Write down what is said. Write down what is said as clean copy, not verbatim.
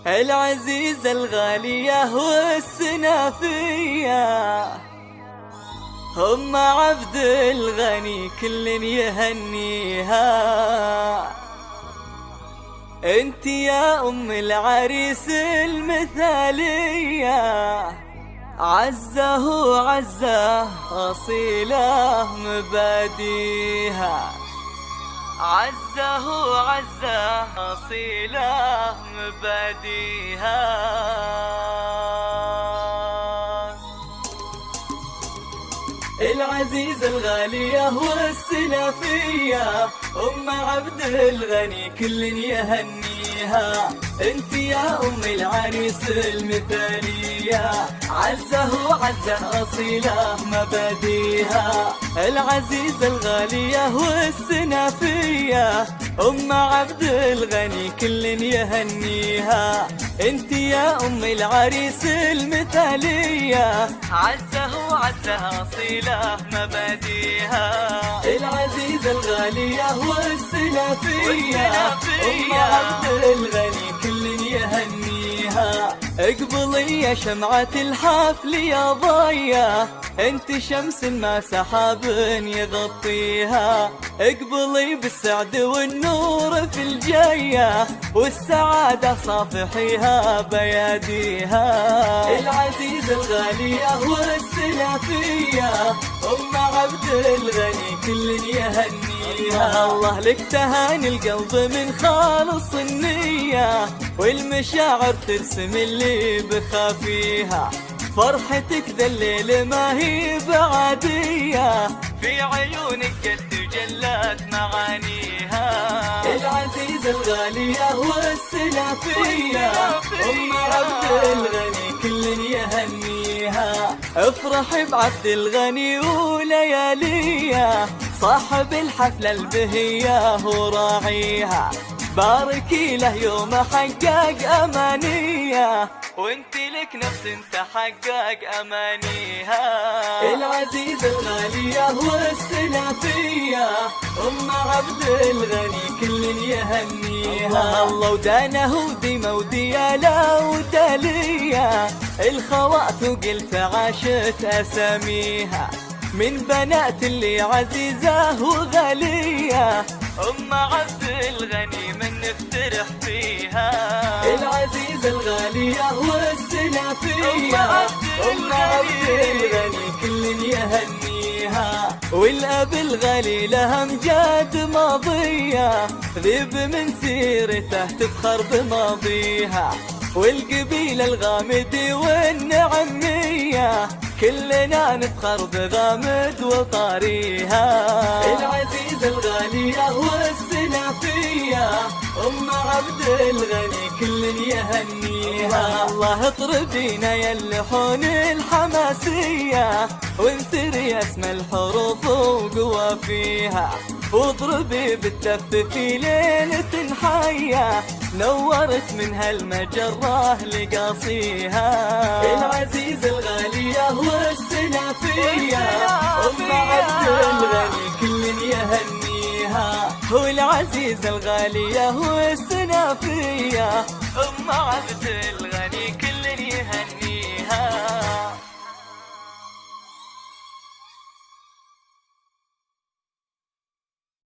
العزيزة الغالية والسنافية، أم عبد الغني كل يهنيها. انت يا أم العريس المثالية، عزه عزه أصيله مباديها، عزه عزه أصيله مباديها. العزيزة الغالية والسلافية، أم عبد الغني كل يهنيها. انت يا أم العريس المثالية، عزه عزه أصيله مباديها. العزيزة الغالية والسنافية، أم عبد الغني كل يهنيها. انت يا أم العريس المثالية، عزه عزه أصيله مباديها. العزيزة الغالية والسلافية، أم عبد الغني كل يهنيها. اقبلي يا شمعة الحفل يا ضية، انت شمس ما سحاب يغطيها. اقبلي بالسعد والنور في الجاية، والسعادة صافحيها بياديها. العزيزة الغالية والسلافية، أم عبد الغني كل يهنيها. الله لك تهاني القلب من خالص النية، والمشاعر ترسم اللي بخافيها. فرحتك ذا الليل ما هي بعادية، في عيونك قد تجلت معانيها. العزيزة الغالية والسلافية، أم عبد الغني كل يهنيها. افرح بعبد الغني ولياليه، صاحب الحفلة البهية وراعيها. باركي له يوم حقق أمانية، وانت لك نفس تحقق أمانيها. العزيزة الغالية والسلافية، أم عبد الغني كل يهنيها. الله ودانه وديمة وديالة وتالية، الخوات وقلت عاشت أساميها. من بنات اللي عزيزة وغالية، أم عبد الغني من نفترح فيها. العزيزة الغالية والسلافية، أم عبد الغني كل يهنيها. والأب الغالي لها امجاد ماضية، ذيب من سيرته تفخر بماضيها. والقبيلة الغامد والنعمية، كلنا نفخر بغامد وطاريها. العزيزة الغالية والسلافية، أم عبد الغني كل يهنيها. الله اطربينا يا اللحون الحماسية، وانثري اسم الحروف وقوى فيها. واضربي بالدف في ليلة حية، نورت منها المجرة لقاصيها. العزيزة الغالية والسلافية، أم عبد الغني كل يهنيها. والعزيزة الغالية والسنافية، أم عبد الغني كل يهنيها.